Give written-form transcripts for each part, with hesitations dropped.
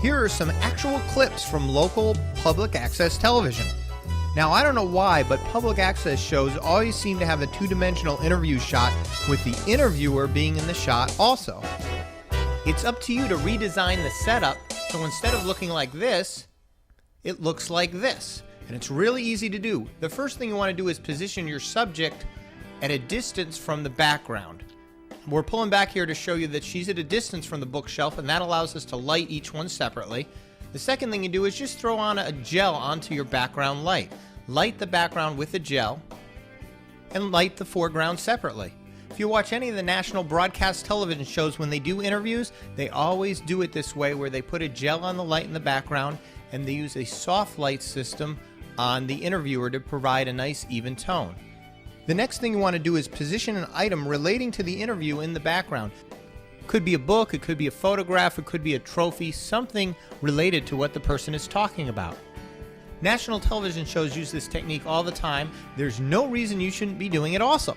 Here are some actual clips from local public access television. Now, I don't know why, but public access shows always seem to have a two-dimensional interview shot with the interviewer being in the shot also. It's up to you to redesign the setup so instead of looking like this, it looks like this. And it's really easy to do. The first thing you want to do is position your subject at a distance from the background. We're pulling back here to show you that she's at a distance from the bookshelf, and that allows us to light each one separately. The second thing you do is just throw on a gel onto your background light. Light the background with a gel and light the foreground separately. If you watch any of the national broadcast television shows, when they do interviews, they always do it this way, where they put a gel on the light in the background and they use a soft light system on the interviewer to provide a nice even tone. The next thing you want to do is position an item relating to the interview in the background. It could be a book, it could be a photograph, it could be a trophy, something related to what the person is talking about. National television shows use this technique all the time. There's no reason you shouldn't be doing it also.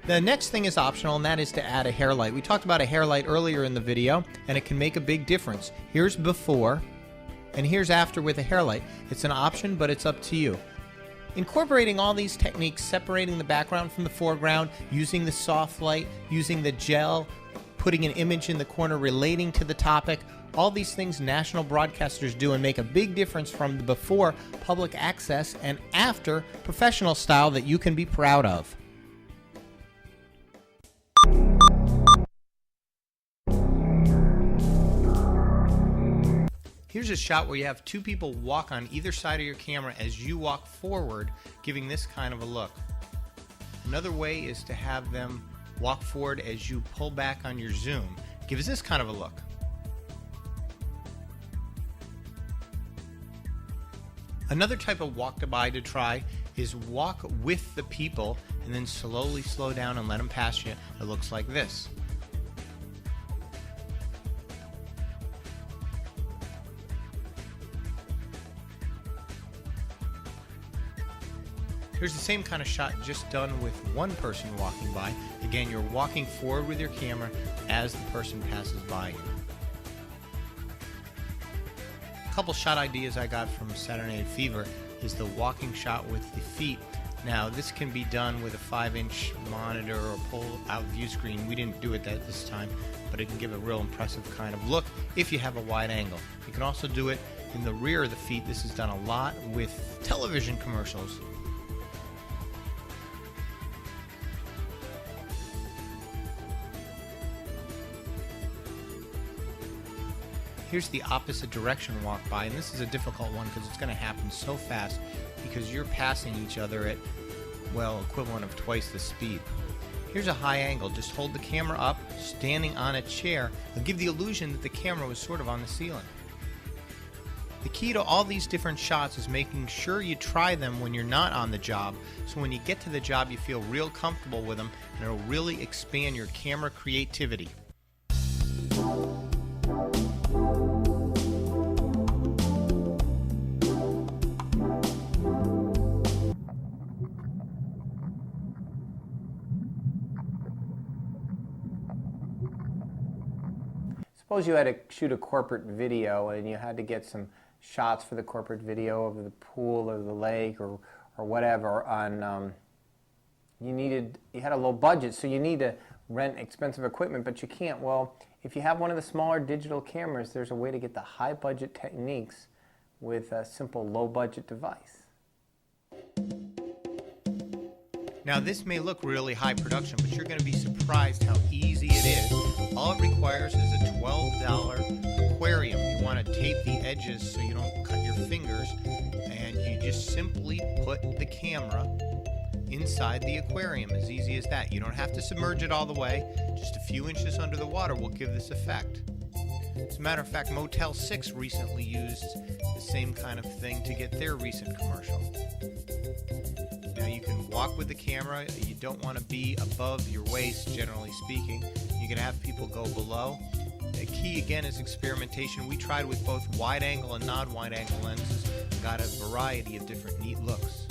The next thing is optional, and that is to add a hair light. We talked about a hair light earlier in the video, and it can make a big difference. Here's before, and here's after with a hair light. It's an option, but it's up to you. Incorporating all these techniques, separating the background from the foreground, using the soft light, using the gel, putting an image in the corner relating to the topic, all these things national broadcasters do and make a big difference from the before public access and after professional style that you can be proud of. Here's a shot where you have two people walk on either side of your camera as you walk forward, giving this kind of a look. Another way is to have them walk forward as you pull back on your zoom. Gives this kind of a look. Another type of walk-by to try is walk with the people and then slowly slow down and let them pass you. It looks like this. Here's the same kind of shot, just done with one person walking by. Again, you're walking forward with your camera as the person passes by you. A couple shot ideas I got from Saturday Night Fever is the walking shot with the feet. Now, this can be done with a 5-inch monitor or pull-out view screen. We didn't do it this time, but it can give a real impressive kind of look if you have a wide angle. You can also do it in the rear of the feet. This is done a lot with television commercials. Here's the opposite direction walk by, and this is a difficult one because it's going to happen so fast because you're passing each other at, well, equivalent of twice the speed. Here's a high angle. Just hold the camera up, standing on a chair, and give the illusion that the camera was sort of on the ceiling. The key to all these different shots is making sure you try them when you're not on the job, so when you get to the job you feel real comfortable with them, and it'll really expand your camera creativity. Suppose you had to shoot a corporate video and you had to get some shots for the corporate video of the pool or the lake or whatever on, you had a low budget, so you need to rent expensive equipment, but you can't. Well, if you have one of the smaller digital cameras, there's a way to get the high budget techniques with a simple low budget device. Now, this may look really high production, but you're going to be surprised how easy it is. All it requires is a $12 aquarium. You want to tape the edges so you don't cut your fingers, and you just simply put the camera inside the aquarium. As easy as that. You don't have to submerge it all the way. Just a few inches under the water will give this effect. As a matter of fact, Motel 6 recently used the same kind of thing to get their recent commercial. Now, you can walk with the camera. You don't want to be above your waist, generally speaking. You can have people go below. The key, again, is experimentation. We tried with both wide-angle and non-wide-angle lenses and got a variety of different neat looks.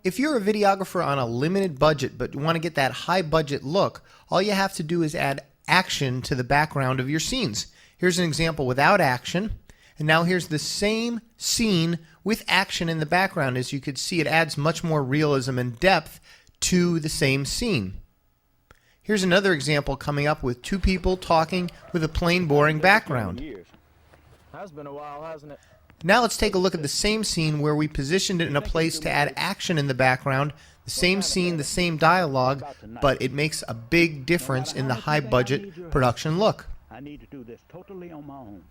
If you're a videographer on a limited budget but want to get that high budget look, all you have to do is add action to the background of your scenes. Here's an example without action, and now here's the same scene with action in the background. As you can see, it adds much more realism and depth to the same scene. Here's another example coming up with two people talking with a plain, boring background. That's been a while, hasn't it? Now let's take a look at the same scene where we positioned it in a place to add action in the background. The same scene, the same dialogue, but it makes a big difference in the high budget production look. I need to do this totally on my own.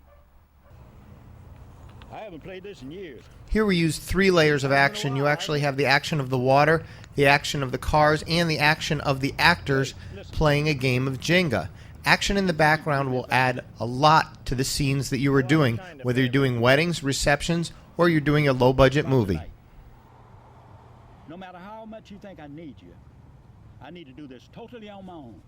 I haven't played this in years. Here we use 3 layers of action. You actually have the action of the water, the action of the cars, and the action of the actors playing a game of Jenga. Action in the background will add a lot to the scenes that you are doing, whether you're doing weddings, receptions, or you're doing a low-budget movie. No matter how much you think I need you, I need to do this totally on my own.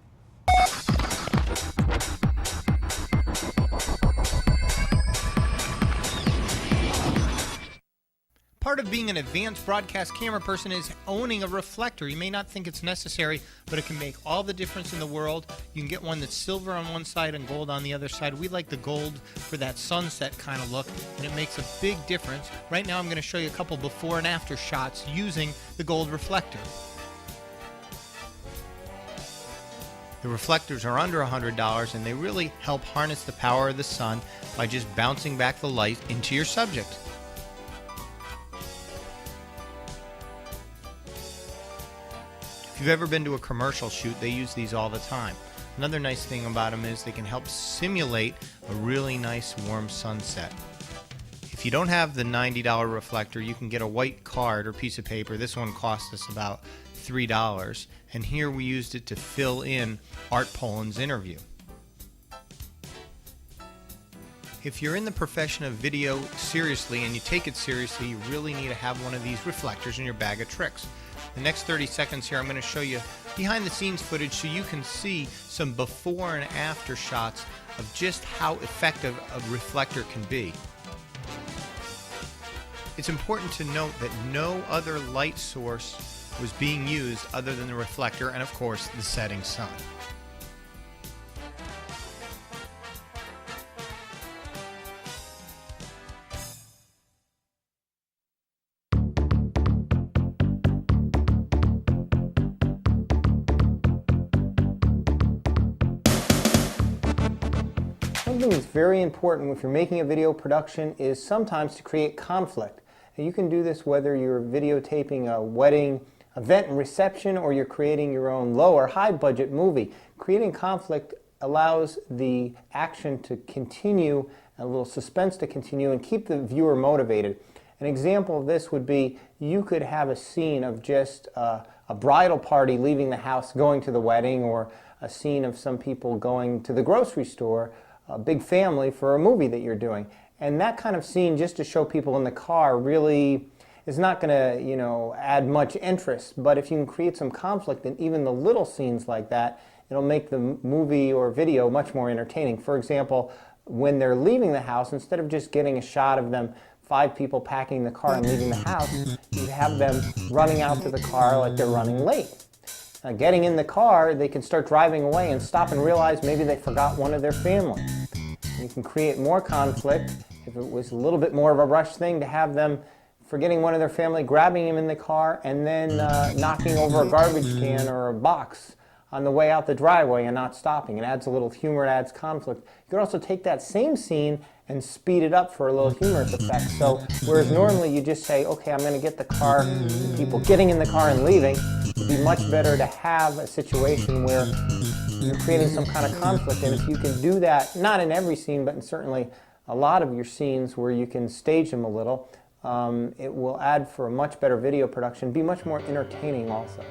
Part of being an advanced broadcast camera person is owning a reflector. You may not think it's necessary, but it can make all the difference in the world. You can get one that's silver on one side and gold on the other side. We like the gold for that sunset kind of look, and it makes a big difference. Right now I'm going to show you a couple before and after shots using the gold reflector. The reflectors are under $100, and they really help harness the power of the sun by just bouncing back the light into your subject. If you've ever been to a commercial shoot, they use these all the time. Another nice thing about them is they can help simulate a really nice warm sunset. If you don't have the $90 reflector, you can get a white card or piece of paper. This one cost us about $3, and here we used it to fill in Art Poland's interview. If you're in the profession of video seriously and you take it seriously, you really need to have one of these reflectors in your bag of tricks. The next 30 seconds here, I'm going to show you behind the scenes footage so you can see some before and after shots of just how effective a reflector can be. It's important to note that no other light source was being used other than the reflector and, of course, the setting sun. Something that's very important if you're making a video production is sometimes to create conflict. And you can do this whether you're videotaping a wedding event and reception or you're creating your own low or high budget movie. Creating conflict allows the action to continue, a little suspense to continue, and keep the viewer motivated. An example of this would be you could have a scene of just a bridal party leaving the house going to the wedding, or a scene of some people going to the grocery store, a big family for a movie that you're doing. And that kind of scene, just to show people in the car, really is not going to, add much interest. But if you can create some conflict in even the little scenes like that, it'll make the movie or video much more entertaining. For example, when they're leaving the house, instead of just getting a shot of them, 5 people packing the car and leaving the house, you have them running out to the car like they're running late. Getting in the car, they can start driving away and stop and realize maybe they forgot one of their family. You can create more conflict if it was a little bit more of a rush thing to have them forgetting one of their family, grabbing him in the car, and then knocking over a garbage can or a box on the way out the driveway and not stopping. It adds a little humor, it adds conflict. You can also take that same scene and speed it up for a little humorous effect. So whereas normally you just say, okay, I'm going to get the car, people getting in the car and leaving, it'd be much better to have a situation where you're creating some kind of conflict. And if you can do that, not in every scene, but in certainly a lot of your scenes where you can stage them a little, it will add for a much better video production, be much more entertaining also.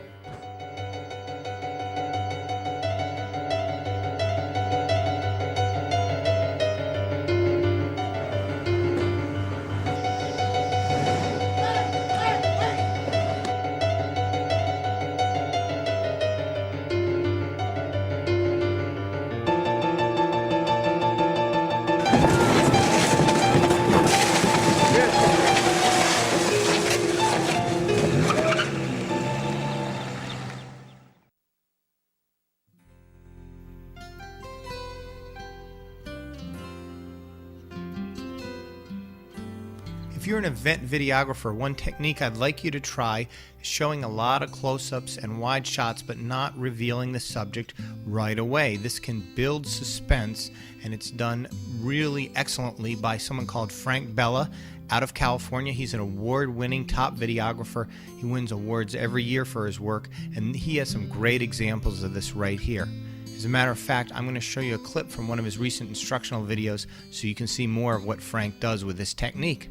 If you're an event videographer, one technique I'd like you to try is showing a lot of close-ups and wide shots but not revealing the subject right away. This can build suspense, and it's done really excellently by someone called Frank Bella out of California. He's an award-winning top videographer. He wins awards every year for his work, and he has some great examples of this right here. As a matter of fact, I'm going to show you a clip from one of his recent instructional videos so you can see more of what Frank does with this technique.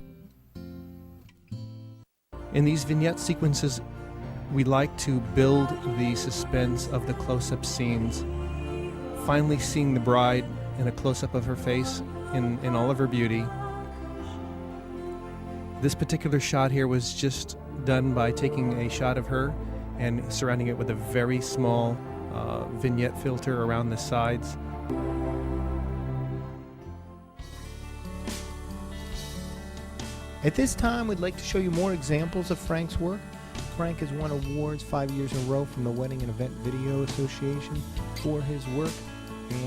In these vignette sequences, we like to build the suspense of the close-up scenes, finally seeing the bride in a close-up of her face in all of her beauty. This particular shot here was just done by taking a shot of her and surrounding it with a very small vignette filter around the sides. At this time, we'd like to show you more examples of Frank's work. Frank has won awards 5 years in a row from the Wedding and Event Video Association for his work,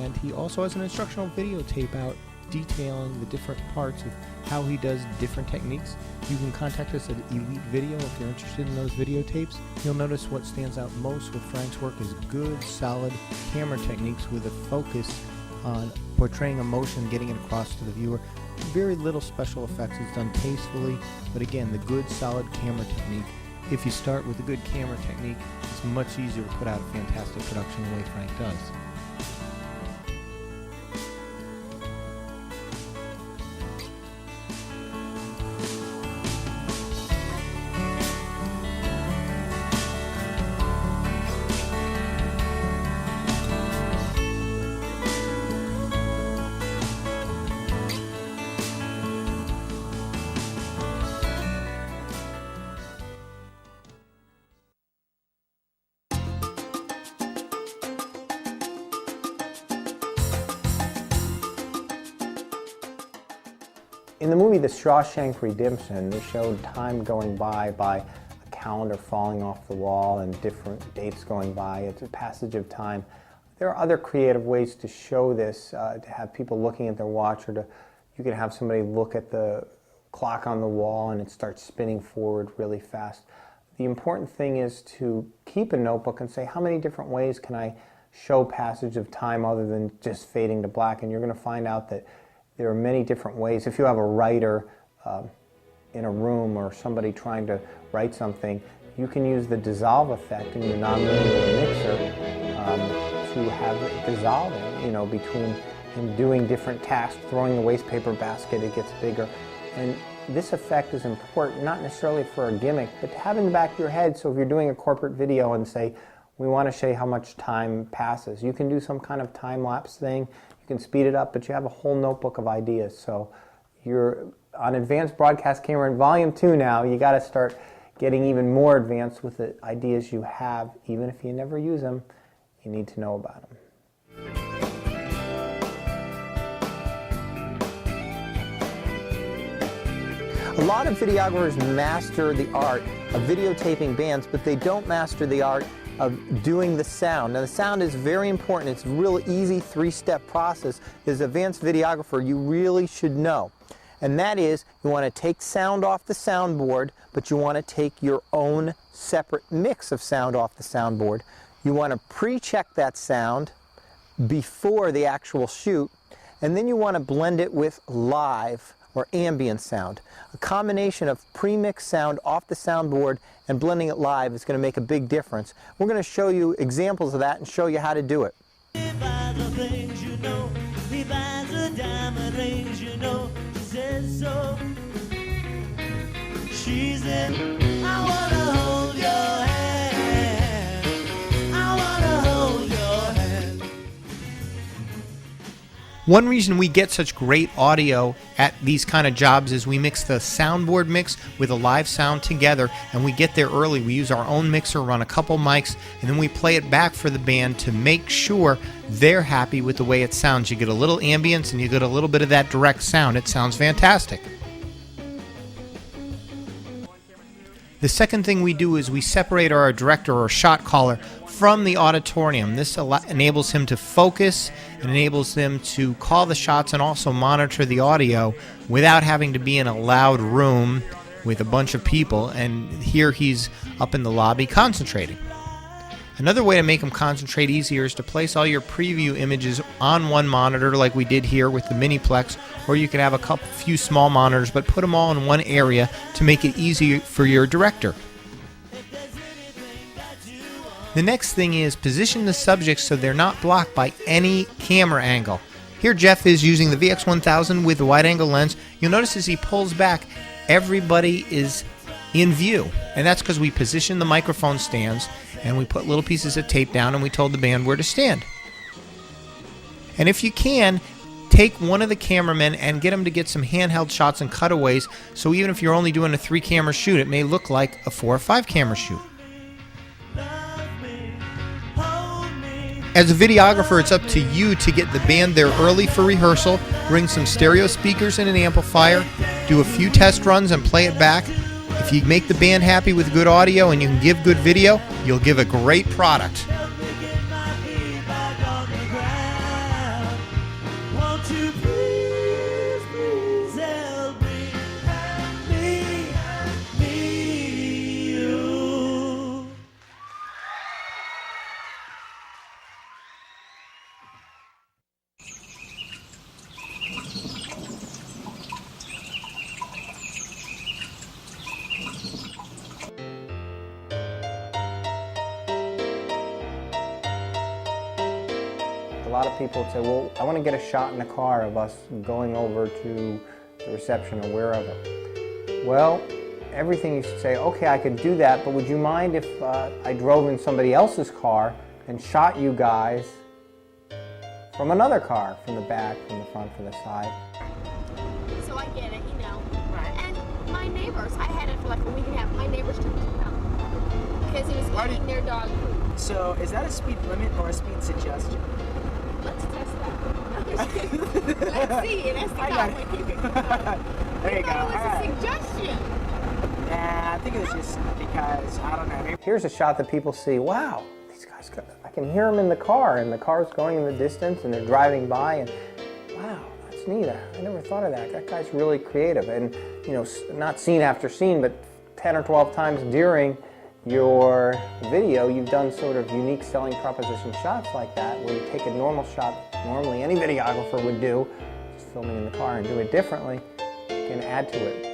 and he also has an instructional videotape out detailing the different parts of how he does different techniques. You can contact us at Elite Video if you're interested in those videotapes. You'll notice what stands out most with Frank's work is good, solid camera techniques with a focus on portraying emotion, getting it across to the viewer. Very little special effects. It's done tastefully, but again, the good, solid camera technique. If you start with a good camera technique, it's much easier to put out a fantastic production the way Frank does. In the movie The Shawshank Redemption, they showed time going by a calendar falling off the wall and different dates going by. It's a passage of time. There are other creative ways to show this, to have people looking at their watch, or you can have somebody look at the clock on the wall and it starts spinning forward really fast. The important thing is to keep a notebook and say, how many different ways can I show passage of time other than just fading to black? And you're going to find out that there are many different ways. If you have a writer in a room or somebody trying to write something, you can use the dissolve effect in your nonlinear mixer to have it dissolving, between him doing different tasks, throwing the waste paper basket, it gets bigger. And this effect is important, not necessarily for a gimmick, but to have in the back of your head, so if you're doing a corporate video and say, we want to show you how much time passes, you can do some kind of time-lapse thing. You can speed it up, but you have a whole notebook of ideas. So you're on Advanced Broadcast Camera in Volume 2 now. You got to start getting even more advanced with the ideas you have. Even if you never use them, you need to know about them. A lot of videographers master the art of videotaping bands, but they don't master the art of doing the sound. Now the sound is very important. It's a real easy three-step process. As an advanced videographer, you really should know. And that is, you want to take sound off the soundboard, but you want to take your own separate mix of sound off the soundboard. You want to pre-check that sound before the actual shoot, and then you want to blend it with live or ambient sound. A combination of pre-mixed sound off the soundboard and blending it live is going to make a big difference. We're going to show you examples of that and show you how to do it. She's in, I wanna hold your hand, I wanna hold your hand. One reason we get such great audio at these kind of jobs is we mix the soundboard mix with a live sound together, and we get there early. We use our own mixer, run a couple mics, and then we play it back for the band to make sure they're happy with the way it sounds. You get a little ambience and you get a little bit of that direct sound. It sounds fantastic. The second thing we do is we separate our director or shot caller from the auditorium. This enables him to focus, and enables him to call the shots and also monitor the audio without having to be in a loud room with a bunch of people, and here he's up in the lobby concentrating. Another way to make him concentrate easier is to place all your preview images on one monitor like we did here with the Miniplex, or you could have a few small monitors but put them all in one area to make it easier for your director. The next thing is position the subjects so they're not blocked by any camera angle. Here Jeff is using the VX1000 with a wide-angle lens. You'll notice as he pulls back, everybody is in view, and that's because we positioned the microphone stands and we put little pieces of tape down and we told the band where to stand. And if you can, take one of the cameramen and get him to get some handheld shots and cutaways, so even if you're only doing a 3-camera shoot, it may look like a 4 or 5 camera shoot. As a videographer, it's up to you to get the band there early for rehearsal, bring some stereo speakers and an amplifier, do a few test runs and play it back. If you make the band happy with good audio and you can give good video, you'll give a great product. A lot of people would say, well, I want to get a shot in the car of us going over to the reception or wherever. Well, everything you should say, okay, I could do that, but would you mind if I drove in somebody else's car and shot you guys from another car, from the back, from the front, from the side? So I get it, you know. Right. And my neighbors, I had it for like a week and a half. My neighbors took me out because he was eating their dog food. So is that a speed limit or a speed suggestion? Let's test that. Let's see. And that's the guy. There you go. It was a suggestion. Nah, I think it was just because, I don't know. Maybe. Here's a shot that people see, wow, these guys, I can hear them in the car, and the car's going in the distance, and they're driving by, and wow, that's neat. I never thought of that. That guy's really creative. And, you know, not scene after scene, but 10 or 12 times during your video, you've done sort of unique selling proposition shots like that, where you take a normal shot normally any videographer would do, just filming in the car, and do it differently, and add to it.